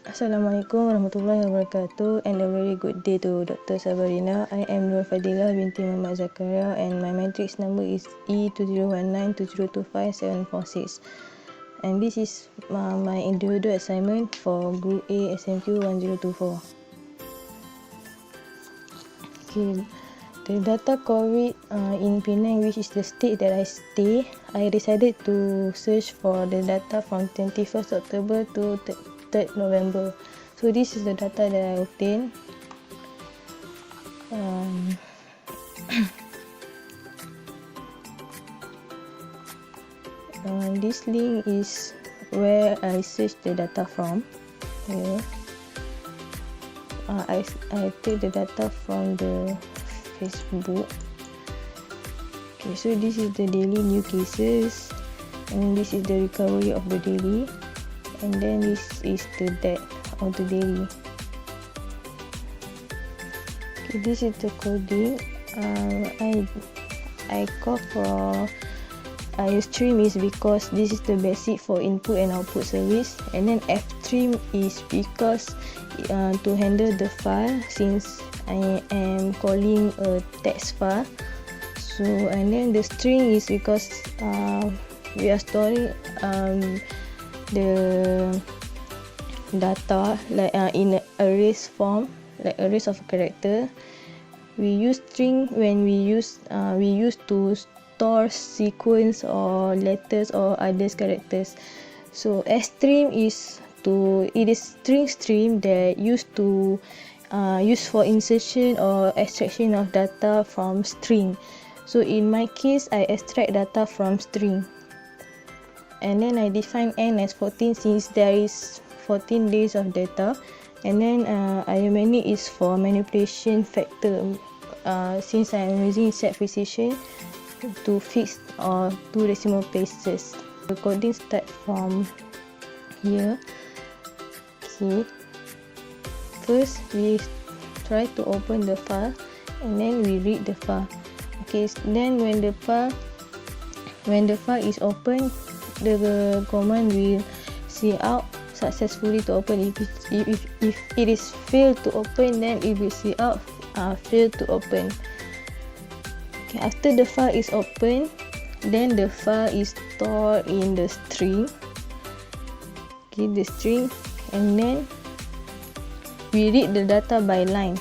Assalamualaikum warahmatullahi wabarakatuh, and a very good day to Dr. Sabarina. I am Nur Fadilah binti Muhammad Zakaria, and my matrix number is E20192025-746. And this is my individual assignment for Group A Smq1024. Okay, the data COVID in Penang, which is the state that I stay, I decided to search for the data from 21st October to 3rd November. So this is the data that I obtained. This link is where I searched the data from. Here, I take the data from the Facebook. Okay, so this is the daily new cases, and this is the recovery of the daily, and then this is the death of the daily. Okay, this is the coding. I call for stream is because this is the basic for input and output service, and then stream is because to handle the file, since I am calling a text file. So, and then the string is because we are storing the data like in arrays form, like arrays of character. We use string when we use to store sequence or letters or others characters. So stream is string stream that used to use for insertion or extraction of data from string. So in my case, I extract data from string, and then I define n as 14 since there is 14 days of data, and then IMNI is for manipulation factor, since I am using set precision to fix or 2 decimal places. The coding start from here. Okay, first we try to open the file, and then we read the file. Okay, then when the file is open, the command will see out successfully to open. If it is failed to open, then it will see out failed to open. Okay, after the file is open, then the file is stored in the string. Okay, the string, and then we read the data by line.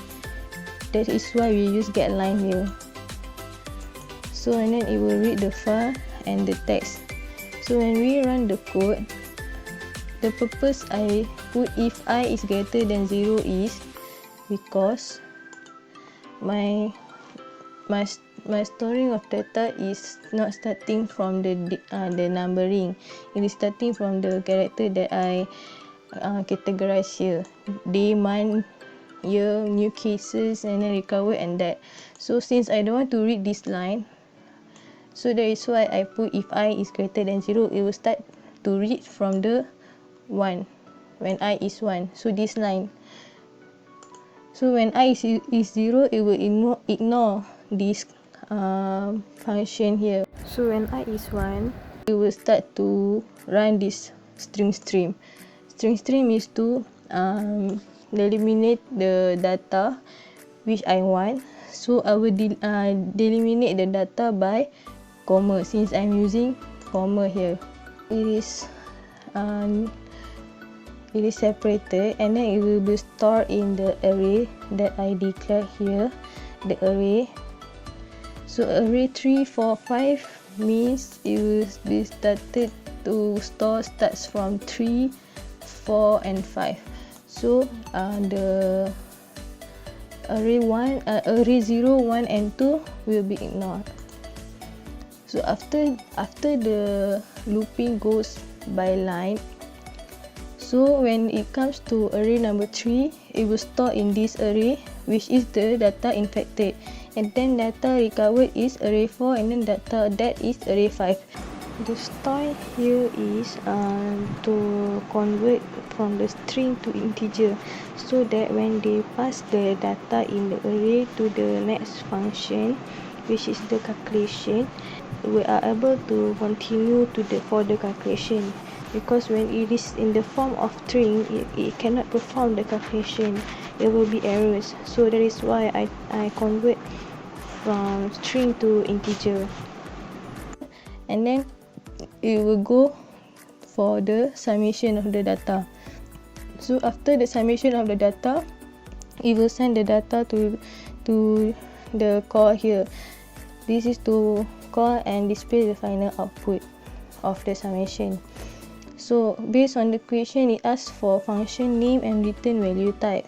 That is why we use get line here. So, and then it will read the file and the text. So when we run the code, the purpose I put if I is greater than 0 is because my storing of data is not starting from the numbering. It is starting from the character that I categorize here: day, month, year, new cases, and then recover, and that. So since I don't want to read this line, so that is why I put if I is greater than 0, it will start to read from the 1 when I is 1. So this line. So when I is 0, it will ignore this function here. So when I is 1, it will start to run this string stream. String stream is to eliminate the data which I want. So I will delimitate the data by comma, since I'm using comma here. It is separated, and then it will be stored in the array that I declare here, the array. So array 3, 4, 5 means it will be started to store starts from 3, 4, and 5. So the array 0, 1, and 2 will be ignored. So after the looping goes by line, so when it comes to array number 3, it will store in this array, which is the data infected, and then data recovered is array 4, and then data that is array 5. The style here is to convert from the string to integer, so that when they pass the data in the array to the next function, which is the calculation, we are able to continue for the calculation. because when it is in the form of string, it cannot perform the calculation. There will be errors. So that is why I convert from string to integer. And then it will go for the summation of the data. So after the summation of the data, it will send the data to the core here. This is to call and display the final output of the summation. So based on the question, it asks for function name and return value type.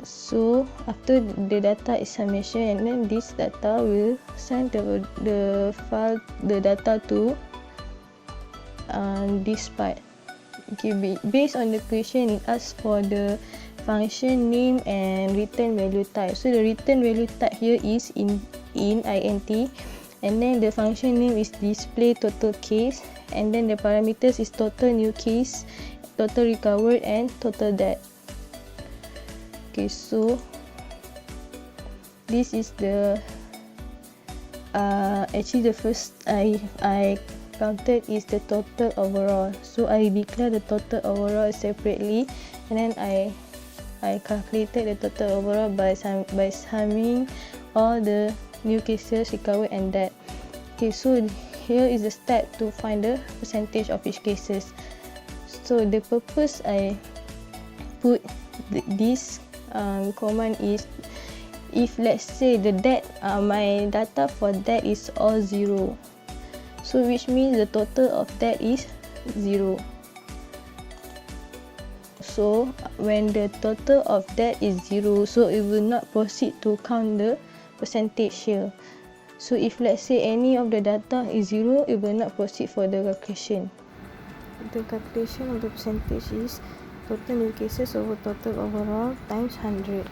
So after the data is summation, and then this data will send the file, the data to this part. Okay, based on the question, it asks for the function name and return value type. So the return value type here is int, and then the function name is display total case, and then the parameters is total new case, total recovered, and total debt. Okay, so this is the actually the first I counted is the total overall. So I declare the total overall separately, and then I calculated the total overall by summing all the new cases, recovered, and debt. Okay, so here is the step to find the percentage of each cases. So the purpose I put this command is, if let's say the debt, my data for debt is all 0, so which means the total of debt is 0. So when the total of debt is 0, so it will not proceed to count the percentage here. So if let's say any of the data is 0, it will not proceed for the calculation. The calculation of the percentage is total new cases over total overall times 100.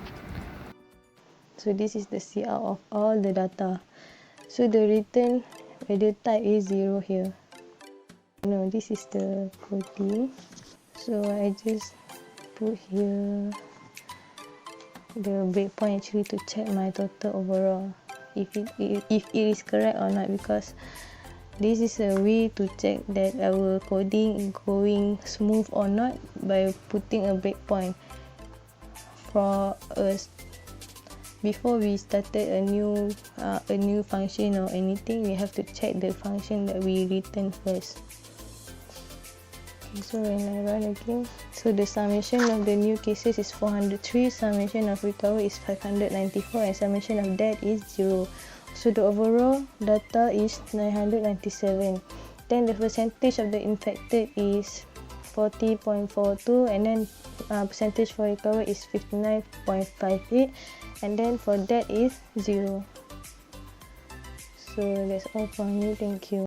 So this is the CR of all the data. So the return value type is 0 here. No, this is the coding. So I just put here the breakpoint actually to check my total overall, if it is correct or not, because this is a way to check that our coding is going smooth or not by putting a breakpoint. For us, before we started a new function or anything, we have to check the function that we written first. Okay, so when I run again, so the summation of the new cases is 403, summation of recovery is 594, and summation of debt is 0. So the overall data is 997. Then the percentage of the infected is 40.42, and then percentage for recovery is 59.58, and then for debt is 0. So that's all from me. Thank you.